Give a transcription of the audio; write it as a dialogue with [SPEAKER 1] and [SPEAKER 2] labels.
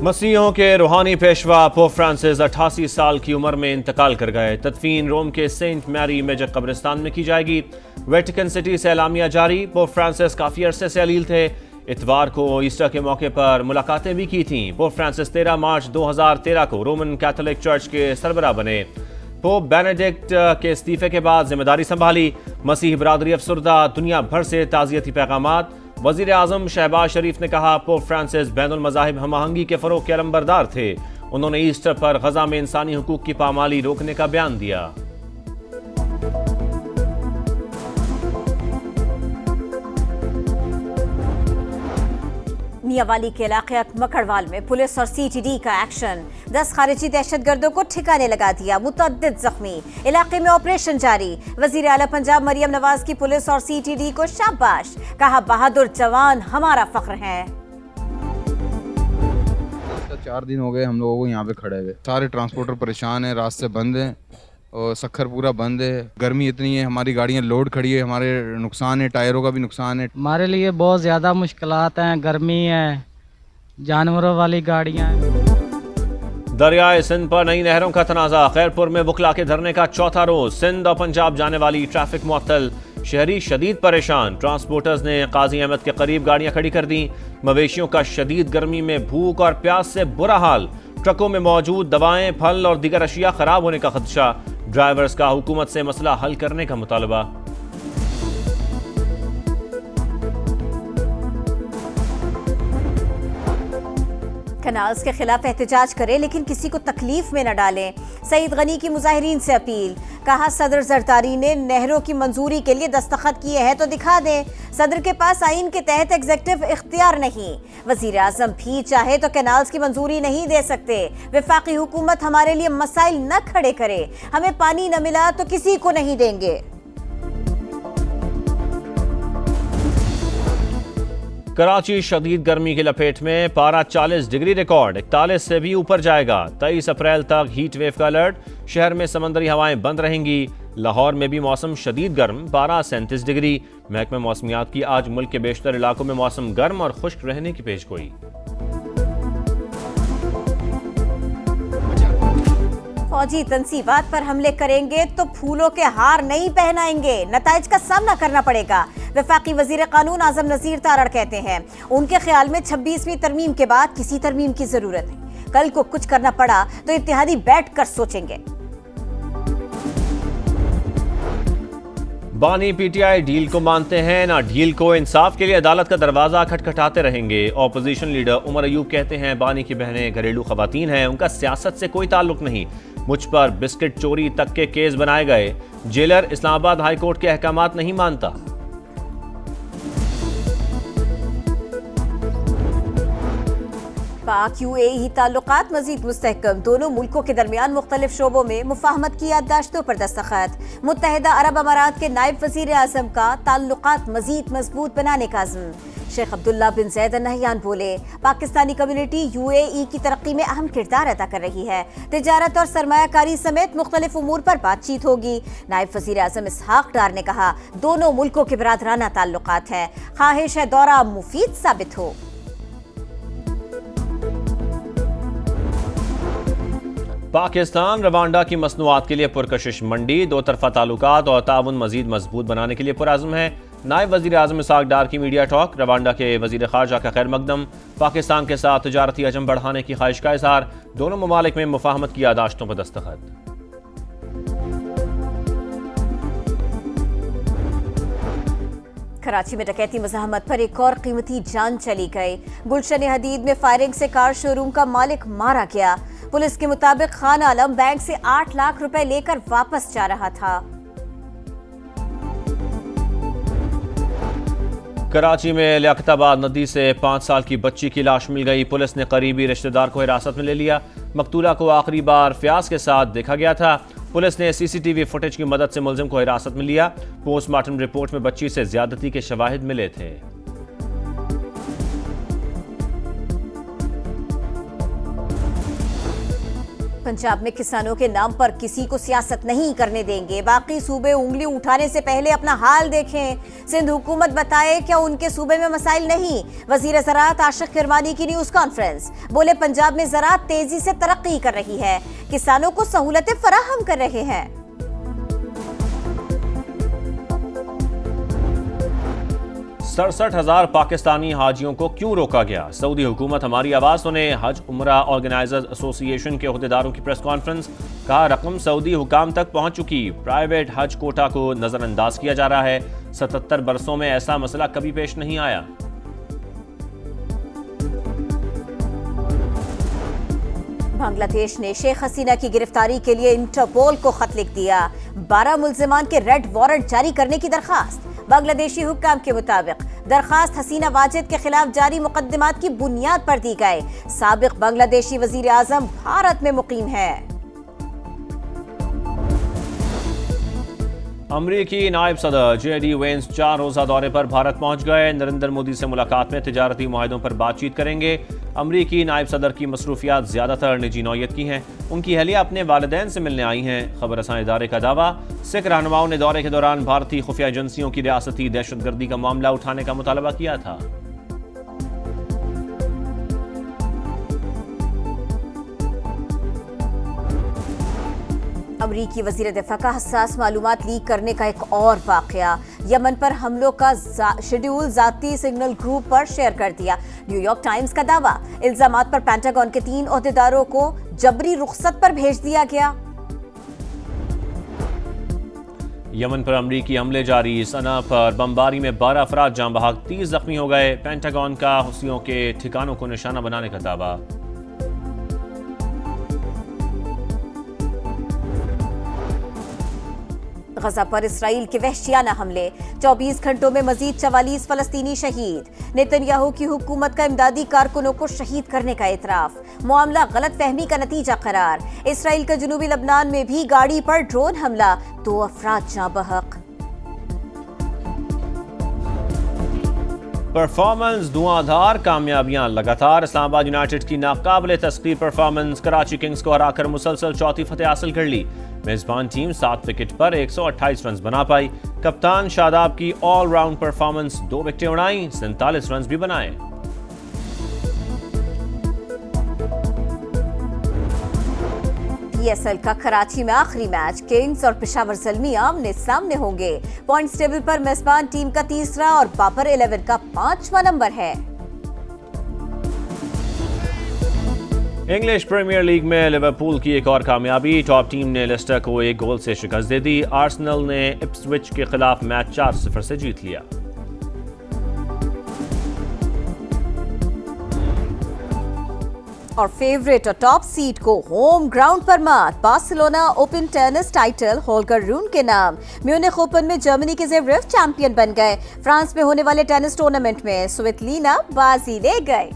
[SPEAKER 1] मसीहों के रूहानी Peshwa pope Francis 88 साल की उम्र में इंतकाल कर गए। तदफीन रोम के सेंट मैरी मेजर कब्रिस्तान में की जाएगी। वेटिकन सिटी से एलामिया जारी। पोप फ्रांसिस काफी अरसे से अलील थे। इतवार को ईस्टर के मौके पर मुलाकातें भी की थीं। पोप फ्रांसिस 13 मार्च 2013 को रोमन कैथोलिक चर्च के सरबराह बने। पोप बेनेडिक्ट के इस्तीफे के बाद जिम्मेदारी संभाली। मसीही बरादरी अफसरदा, दुनिया भर से ताज़ियती पैगामात। वज़ीर आज़म शहबाज शरीफ ने कहा पोप फ्रांसिस बैनुल मज़ाहिब हम आहंगी के फ़रोग़ के अलंबरदार थे। उन्होंने ईस्टर पर गज़ा में इंसानी हुकूक की पामाली रोकने का बयान दिया।
[SPEAKER 2] मियावाली के इलाके मकड़वाल में पुलिस और सीटीडी का एक्शन। 10 खारिजी दहशतगर्दों को ठिकाने लगा दिया, मुतअद्दिद जख्मी। इलाके में ऑपरेशन जारी। वजीर आला पंजाब मरियम नवाज की पुलिस और सीटीडी को शाबाश, कहा बहादुर जवान हमारा फख्र हैं।
[SPEAKER 3] 4 दिन हो गए हम लोगों को यहाँ पे खड़े हुए। सारे ट्रांसपोर्टर परेशान हैं, रास्ते बंद हैं और सखर पूरा बंद है। गर्मी इतनी है, हमारी गाड़ियाँ लोड खड़ी है, हमारे नुकसान है, टायरों का भी नुकसान है।
[SPEAKER 4] हमारे लिए बहुत ज़्यादा मुश्किलात हैं, गर्मी है, जानवरों वाली गाड़ियाँ हैं।
[SPEAKER 1] दरियाए सिंध पर नई नहरों का तनाज़ा। खैरपुर में बुखला के धरने का चौथा रोज। सिंध और पंजाब जाने वाली ट्रैफिक मुअत्तल। शहरी शदीद परेशान। ट्रांसपोर्टर्स ने काजी अहमद के करीब गाड़ियां खड़ी कर दी। मवेशियों का शदीद गर्मी में भूख और प्यास से बुरा हाल। ट्रकों में मौजूद दवाएं, फल और दीगर अशिया खराब होने का खदशा। ड्राइवर्स का हुकूमत से मसला हल करने का मुतालबा।
[SPEAKER 2] कनाल्स के खिलाफ एहतजाज करें लेकिन किसी को तकलीफ में न डालें। सईद गनी की मुजाहिरीन से अपील। कहा सदर जरदारी ने नहरों की मंजूरी के लिए दस्तखत किए हैं तो दिखा दें। सदर के पास आइन के तहत एग्जेक्टिव इख्तियार नहीं। वजीर आजम भी चाहे तो कैनाल्स की मंजूरी नहीं दे सकते। वफाकी हुकूमत हमारे लिए मसाइल न खड़े करे। हमें पानी न मिला तो किसी को नहीं देंगे।
[SPEAKER 1] कराची शदीद गर्मी की लपेट में। पारा 40 डिग्री रिकॉर्ड, 41 से भी ऊपर जाएगा। 23 अप्रैल तक हीट वेव का अलर्ट। शहर में समंदरी हवाएं बंद रहेंगी। लाहौर में भी मौसम शदीद गर्म, पारा 37 डिग्री। महकमे मौसमियात की आज मुल्क के बेशतर इलाकों में मौसम गर्म और खुश्क रहने की पेशगोई।
[SPEAKER 2] फौजी तंसीबात पर हमले करेंगे तो फूलों के हार नहीं पहनाएंगे, नताइज का सामना करना पड़ेगा। वफाकी वजीर कानून आजम नजीर तारड़ कहते हैं उनके ख्याल में 26वीं तरमीम के बाद किसी तरमीम की जरूरत नहीं। कल को कुछ करना पड़ा तो इत्तेहादी बैठकर सोचेंगे।
[SPEAKER 1] बानी पीटीआई डील को मानते हैं ना डील को। इंसाफ के लिए अदालत का दरवाजा खटखटाते रहेंगे। ऑपोजिशन लीडर उमर अयूब कहते हैं बानी की बहनें घरेलू खवातीन हैं, उनका सियासत से कोई ताल्लुक नहीं। मुझ पर बिस्किट चोरी तक के केस बनाए गए। जेलर इस्लामाबाद हाई कोर्ट के अहकामात नहीं मानता।
[SPEAKER 2] पाक यूएई ताल्लुकात मजीद मुस्तहकम। दोनों मुल्कों के दरमियान मुख्तलिफ शोबों में मुफाहमत की याददाश्तों पर दस्तखत। मुत्तहिदा अरब अमारात के नायब वजीर आज़म का ताल्लुकात मजीद मजबूत बनाने का अज़्म। शेख अब्दुल्ला बिन ज़ैद अल नहयान बोले पाकिस्तानी कम्युनिटी यूएई की तरक्की में अहम किरदार अदा कर रही है। तिजारत और सरमायाकारी समेत मुख्तलिफ उमूर पर बातचीत होगी। नायब वजीर आज़म इसहाक डार ने कहा दोनों मुल्कों के बरादराना ताल्लुकात हैं, ख्वाहिश है दौरा मुफीद साबित हो।
[SPEAKER 1] पाकिस्तान रवांडा की मसनूआत के लिए पुरकशिश मंडी। दो तरफा ताल्लुकात और ताउन मजीद मजबूत बनाने के लिए पुरअज़्म है। नायब वज़ीर आज़म इसहाक डार की मीडिया टॉक। रवांडा के वज़ीर ख़ारजा का खैर मकदम। पाकिस्तान के साथ तिजारती हजम बढ़ाने की ख्वाहिश का इज़हार। दोनों ममालिक में मुफाहमत की यादाश्तों पर दस्तखत।
[SPEAKER 2] कराची में डकैती मज़ाहमत पर एक और कीमती जान चली गई। गुलशन हदीद में फायरिंग से कार शोरूम का मालिक मारा गया। पुलिस के मुताबिक खान आलम बैंक से 8 लाख रुपए लेकर वापस जा रहा था।
[SPEAKER 1] कराची में लियाकताबाद नदी से 5 साल की बच्ची की लाश मिल गई। पुलिस ने करीबी रिश्तेदार को हिरासत में ले लिया। मकतूला को आखिरी बार फ्याज के साथ देखा गया था। पुलिस ने सीसीटीवी फुटेज की मदद से मुलजिम को हिरासत में लिया। पोस्टमार्टम रिपोर्ट में बच्ची से ज्यादती के शवाहिद मिले थे।
[SPEAKER 2] पंजाब में किसानों के नाम पर किसी को सियासत नहीं करने देंगे, बाकी सूबे उंगली उठाने से पहले अपना हाल देखें। सिंध हुकूमत बताए क्या उनके सूबे में मसाइल नहीं। वजीर ज़राअत आशिक किरमानी की न्यूज कॉन्फ्रेंस, बोले पंजाब में ज़राअत तेजी से तरक्की कर रही है, किसानों को सहूलतें फराहम कर रहे हैं।
[SPEAKER 1] 67,000 पाकिस्तानी हाजियों को क्यों रोका गया? सऊदी हुकूमत हमारी आवाज सुने। हज उमरा ऑर्गेनाइजर्स एसोसिएशन के अहदेदारों की प्रेस कॉन्फ्रेंस, कहा रकम सऊदी हुकाम तक पहुंच चुकी, प्राइवेट हज कोटा को नजरअंदाज किया जा रहा है। 77 बरसों में ऐसा मसला कभी पेश नहीं आया।
[SPEAKER 2] बांग्लादेश ने शेख हसीना की गिरफ्तारी के लिए इंटरपोल को खत लिख दिया। 12 मुल्जिमान के रेड वारंट जारी करने की दरखास्त। बांग्लादेशी हुक्काम के मुताबिक दरखास्त हसीना वाजिद के खिलाफ जारी मुकदमात की बुनियाद पर दी गए। साबिक बांग्लादेशी वजीर आजम भारत में मुकीम है।
[SPEAKER 1] अमरीकी नायब सदर जेडी वेंस 4 रोजा दौरे पर भारत पहुंच गए। नरेंद्र मोदी से मुलाकात में तिजारती मुआहदों पर बातचीत करेंगे। अमरीकी नायब सदर की मसरूफियात ज्यादातर निजी नौयत की हैं। उनकी अहलिया अपने वालिदैन से मिलने आई हैं। खबर रसां इदारे का दावा, सिख रहनुमाओं ने दौरे के दौरान भारतीय खुफिया एजेंसियों की रियासती दहशतगर्दी का मामला उठाने का मुतालबा किया था।
[SPEAKER 2] अमरीकी वजीर दिफा का हसास मालूमात लीक करने का एक और वाकया। यमन पर हमलों का शेड्यूल जाती सिग्नल ग्रुप पर शेयर कर दिया। न्यूयॉर्क टाइम्स का दावा, इल्जामात पर पेंटागन के 3 ओहदेदारों को जबरी रुखसत पर भेज दिया गया।
[SPEAKER 1] यमन पर अमरीकी हमले जारी, सना पर बमबारी में 12 अफराद जान बहक, 30 जख्मी हो गए। पेंटागन का हुसियों के ठिकानों को निशाना बनाने का दावा।
[SPEAKER 2] गजा पर इसराइल के वहशियाना हमले, 24 घंटों में मजीद 44 फलस्तीनी शहीद। नेतन्याहू की हुकूमत का इमदादी कारकुनों को शहीद करने का एतराफ। मामला गलत फहमी का नतीजा करार। इसराइल के जनूबी लबनान में भी गाड़ी पर ड्रोन हमला, 2 अफराद जाँ बहक।
[SPEAKER 1] परफॉर्मेंस धुआंधार, कामयाबियां लगातार। इस्लामाबाद यूनाइटेड की नाकाबिले तस्कीर परफॉर्मेंस, कराची किंग्स को हराकर मुसलसल चौथी फतेह हासिल कर ली। मेजबान टीम 7 विकेट पर 128 रन बना पाई। कप्तान शादाब की ऑलराउंड परफॉर्मेंस, 2 विकेटें उड़ाई, 47 रन भी बनाए।
[SPEAKER 2] PSL का कराची में आखिरी मैच, किंग्स और पेशावर ज़ल्मी आमने सामने होंगे। पॉइंट्स टेबल पर मेजबान टीम का 3रा और बाबर 11 का 5वां नंबर है।
[SPEAKER 1] इंग्लिश प्रीमियर लीग में लिवरपूल की एक और कामयाबी, टॉप टीम ने लेस्टर को 1 गोल से शिकस्त दे दी। आर्सेनल ने इप्सविच के खिलाफ मैच 4-0 से जीत लिया।
[SPEAKER 2] और फेवरेट और टॉप सीड को होम ग्राउंड पर मात, बार्सिलोना ओपन टेनिस टाइटल होल्गर रून के नाम। म्यूनिख ओपन में जर्मनी के ज़वेरेव चैंपियन बन गए। फ्रांस में होने वाले टेनिस टूर्नामेंट में स्वितलिना बाजी ले गए।